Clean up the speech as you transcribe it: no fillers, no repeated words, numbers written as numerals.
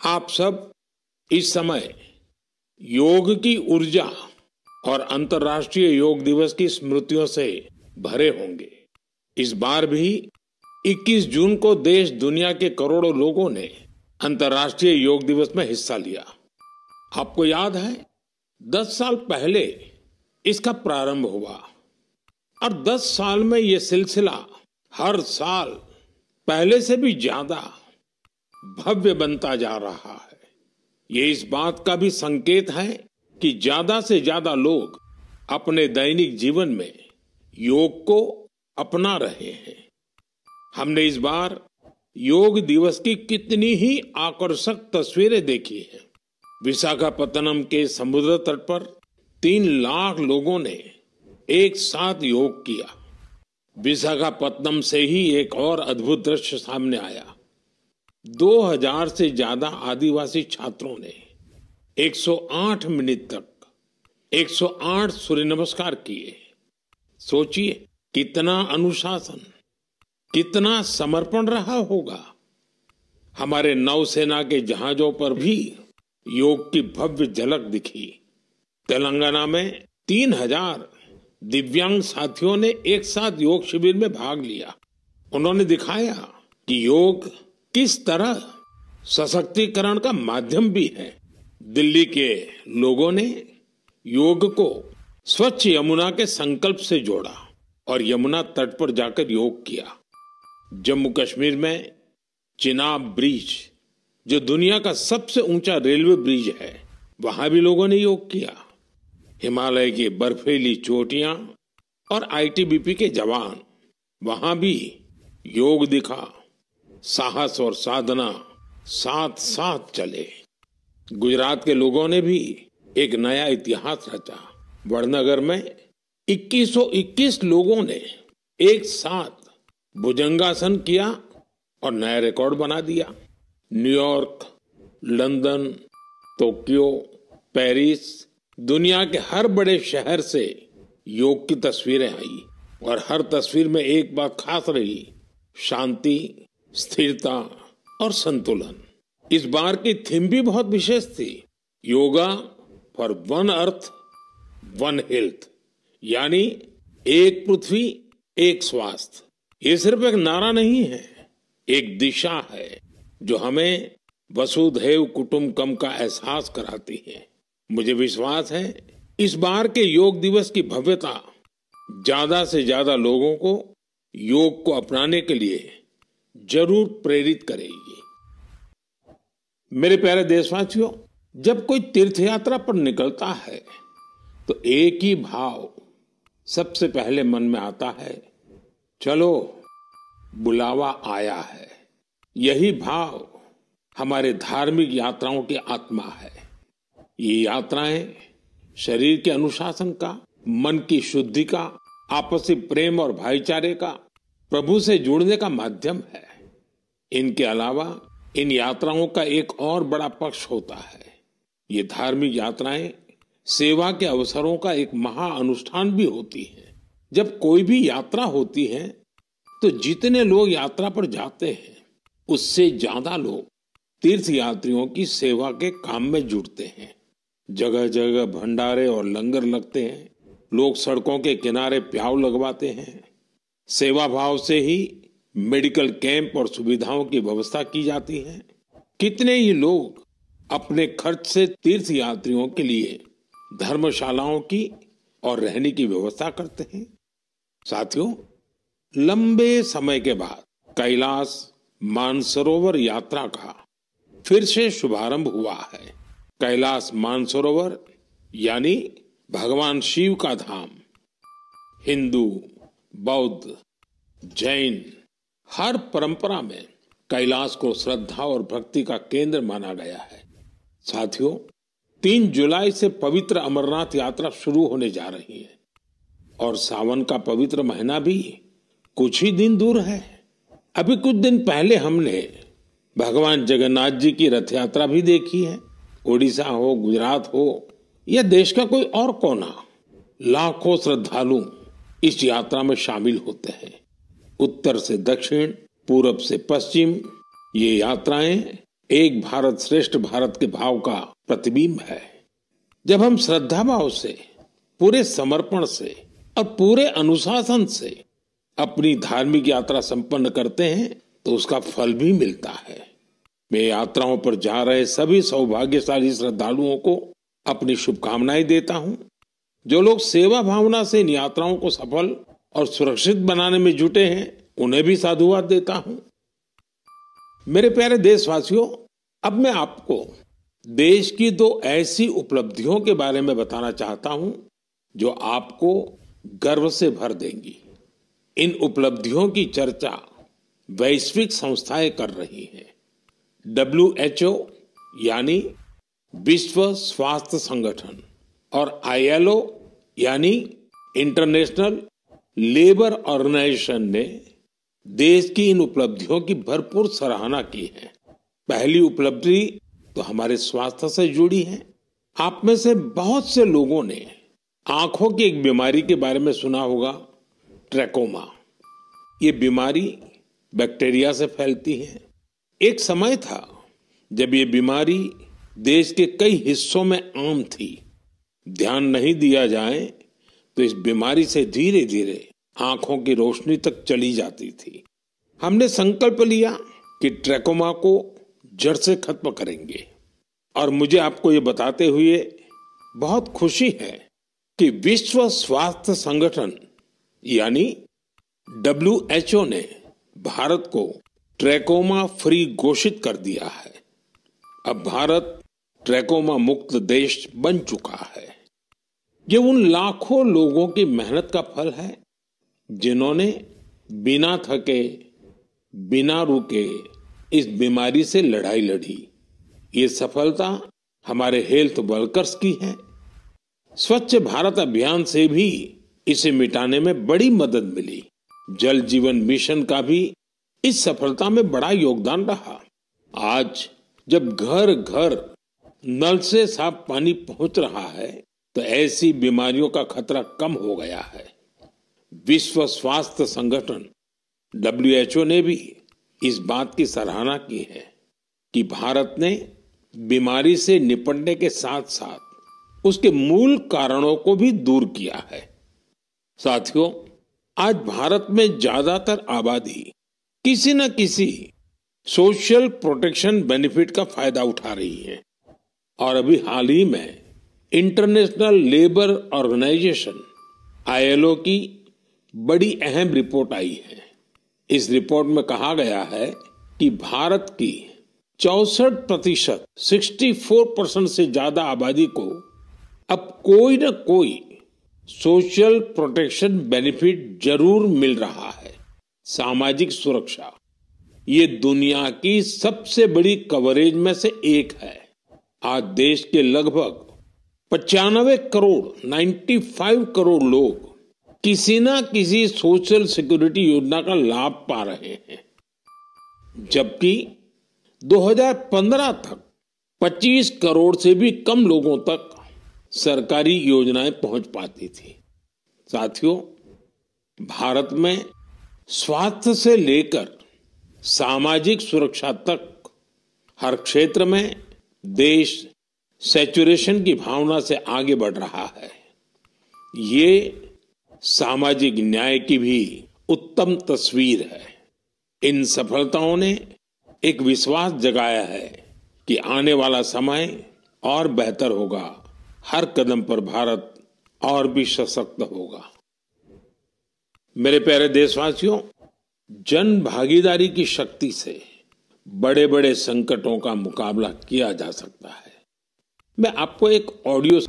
आप सब इस समय योग की ऊर्जा और अंतर्राष्ट्रीय योग दिवस की स्मृतियों से भरे होंगे। इस बार भी 21 जून को देश दुनिया के करोड़ों लोगों ने अंतर्राष्ट्रीय योग दिवस में हिस्सा लिया। आपको याद है 10 साल पहले इसका प्रारंभ हुआ और 10 साल में यह सिलसिला हर साल पहले से भी ज्यादा भव्य बनता जा रहा है। ये इस बात का भी संकेत है कि ज्यादा से ज्यादा लोग अपने दैनिक जीवन में योग को अपना रहे हैं। हमने इस बार योग दिवस की कितनी ही आकर्षक तस्वीरें देखी हैं। विशाखापत्तनम के समुद्र तट पर 3 लाख लोगों ने एक साथ योग किया। विशाखापत्तनम से ही एक और अद्भुत दृश्य सामने आया। 2000 से ज्यादा आदिवासी छात्रों ने 108 मिनट तक 108 सूर्य नमस्कार किए। सोचिए कितना अनुशासन, कितना समर्पण रहा होगा। हमारे नौसेना के जहाजों पर भी योग की भव्य झलक दिखी। तेलंगाना में 3000 दिव्यांग साथियों ने एक साथ योग शिविर में भाग लिया। उन्होंने दिखाया कि योग किस तरह सशक्तिकरण का माध्यम भी है। दिल्ली के लोगों ने योग को स्वच्छ यमुना के संकल्प से जोड़ा और यमुना तट पर जाकर योग किया। जम्मू कश्मीर में चिनाब ब्रिज, जो दुनिया का सबसे ऊंचा रेलवे ब्रिज है, वहां भी लोगों ने योग किया। हिमालय की बर्फीली चोटियां और आईटीबीपी के जवान, वहां भी योग दिखा। साहस और साधना साथ साथ चले। गुजरात के लोगों ने भी एक नया इतिहास रचा। वड़नगर में 2121 लोगों ने एक साथ भुजंगासन किया और नया रिकॉर्ड बना दिया। न्यूयॉर्क, लंदन, टोक्यो, पेरिस, दुनिया के हर बड़े शहर से योग की तस्वीरें आई और हर तस्वीर में एक बात खास रही, शांति, स्थिरता और संतुलन। इस बार की थीम भी बहुत विशेष थी, yoga for one earth one health, यानी एक पृथ्वी एक स्वास्थ्य। ये सिर्फ एक नारा नहीं है, एक दिशा है जो हमें वसुधैव कुटुंबकम का एहसास कराती है। मुझे विश्वास है इस बार के योग दिवस की भव्यता ज्यादा से ज्यादा लोगों को योग को अपनाने के लिए जरूर प्रेरित करेगी। मेरे प्यारे देशवासियों, जब कोई तीर्थ यात्रा पर निकलता है तो एक ही भाव सबसे पहले मन में आता है, चलो बुलावा आया है। यही भाव हमारे धार्मिक यात्राओं की आत्मा है। ये यात्राएं शरीर के अनुशासन का, मन की शुद्धि का, आपसी प्रेम और भाईचारे का, प्रभु से जुड़ने का माध्यम है। इनके अलावा इन यात्राओं का एक और बड़ा पक्ष होता है। ये धार्मिक यात्राएं सेवा के अवसरों का एक महा अनुष्ठान भी होती है। जब कोई भी यात्रा होती है तो जितने लोग यात्रा पर जाते हैं उससे ज्यादा लोग तीर्थ यात्रियों की सेवा के काम में जुड़ते हैं। जगह जगह भंडारे और लंगर लगते हैं। लोग सड़कों के किनारे प्याऊ लगवाते हैं। सेवा भाव से ही मेडिकल कैंप और सुविधाओं की व्यवस्था की जाती है। कितने ही लोग अपने खर्च से तीर्थ यात्रियों के लिए धर्मशालाओं की और रहने की व्यवस्था करते हैं। साथियों, लंबे समय के बाद कैलाश मानसरोवर यात्रा का फिर से शुभारंभ हुआ है। कैलाश मानसरोवर यानी भगवान शिव का धाम। हिंदू, बौद्ध, जैन हर परंपरा में कैलाश को श्रद्धा और भक्ति का केंद्र माना गया है। साथियों, 3 जुलाई से पवित्र अमरनाथ यात्रा शुरू होने जा रही है और सावन का पवित्र महीना भी कुछ ही दिन दूर है। अभी कुछ दिन पहले हमने भगवान जगन्नाथ जी की रथ यात्रा भी देखी है। ओडिशा हो, गुजरात हो या देश का कोई और कोना, लाखों श्रद्धालु इस यात्रा में शामिल होते हैं। उत्तर से दक्षिण, पूरब से पश्चिम, ये यात्राएं एक भारत श्रेष्ठ भारत के भाव का प्रतिबिंब है। जब हम श्रद्धा भाव से, पूरे समर्पण से और पूरे अनुशासन से अपनी धार्मिक यात्रा संपन्न करते हैं तो उसका फल भी मिलता है। मैं यात्राओं पर जा रहे सभी सौभाग्यशाली श्रद्धालुओं को अपनी शुभकामनाएं देता हूं। जो लोग सेवा भावना से इन यात्राओं को सफल और सुरक्षित बनाने में जुटे हैं, उन्हें भी साधुवाद देता हूं। मेरे प्यारे देशवासियों, अब मैं आपको देश की दो ऐसी उपलब्धियों के बारे में बताना चाहता हूं जो आपको गर्व से भर देंगी। इन उपलब्धियों की चर्चा वैश्विक संस्थाएं कर रही हैं। WHO यानी विश्व स्वास्थ्य संगठन और ILO यानी इंटरनेशनल लेबर ऑर्गेनाइजेशन ने देश की इन उपलब्धियों की भरपूर सराहना की है। पहली उपलब्धि तो हमारे स्वास्थ्य से जुड़ी है। आप में से बहुत से लोगों ने आंखों की एक बीमारी के बारे में सुना होगा, ट्रैकोमा। ये बीमारी बैक्टीरिया से फैलती है। एक समय था जब ये बीमारी देश के कई हिस्सों में आम थी। ध्यान नहीं दिया जाए तो इस बीमारी से धीरे धीरे आंखों की रोशनी तक चली जाती थी। हमने संकल्प लिया कि ट्रैकोमा को जड़ से खत्म करेंगे और मुझे आपको ये बताते हुए बहुत खुशी है कि विश्व स्वास्थ्य संगठन यानी WHO ने भारत को ट्रैकोमा फ्री घोषित कर दिया है। अब भारत ट्रैकोमा मुक्त देश बन चुका है। ये उन लाखों लोगों की मेहनत का फल है जिन्होंने बिना थके, बिना रुके इस बीमारी से लड़ाई लड़ी। ये सफलता हमारे हेल्थ वर्कर्स की है। स्वच्छ भारत अभियान से भी इसे मिटाने में बड़ी मदद मिली। जल जीवन मिशन का भी इस सफलता में बड़ा योगदान रहा। आज जब घर घर नल से साफ पानी पहुंच रहा है तो ऐसी बीमारियों का खतरा कम हो गया है। विश्व स्वास्थ्य संगठन WHO ने भी इस बात की सराहना की है कि भारत ने बीमारी से निपटने के साथ साथ उसके मूल कारणों को भी दूर किया है। साथियों, आज भारत में ज्यादातर आबादी किसी न किसी सोशल प्रोटेक्शन बेनिफिट का फायदा उठा रही है और अभी हाल ही में इंटरनेशनल लेबर ऑर्गेनाइजेशन ILO की बड़ी अहम रिपोर्ट आई है। इस रिपोर्ट में कहा गया है कि भारत की 64%, 64% से ज्यादा आबादी को अब कोई न कोई सोशल प्रोटेक्शन बेनिफिट जरूर मिल रहा है। सामाजिक सुरक्षा ये दुनिया की सबसे बड़ी कवरेज में से एक है। आज देश के लगभग 95 करोड़ 95 करोड़ लोग किसी ना किसी सोशल सिक्योरिटी योजना का लाभ पा रहे हैं, जबकि 2015 तक 25 करोड़ से भी कम लोगों तक सरकारी योजनाएं पहुंच पाती थी। साथियों, भारत में स्वास्थ्य से लेकर सामाजिक सुरक्षा तक हर क्षेत्र में देश सैचुरेशन की भावना से आगे बढ़ रहा है। ये सामाजिक न्याय की भी उत्तम तस्वीर है। इन सफलताओं ने एक विश्वास जगाया है कि आने वाला समय और बेहतर होगा। हर कदम पर भारत और भी सशक्त होगा। मेरे प्यारे देशवासियों, जन भागीदारी की शक्ति से बड़े बड़े संकटों का मुकाबला किया जा सकता है। मैं आपको एक ऑडियो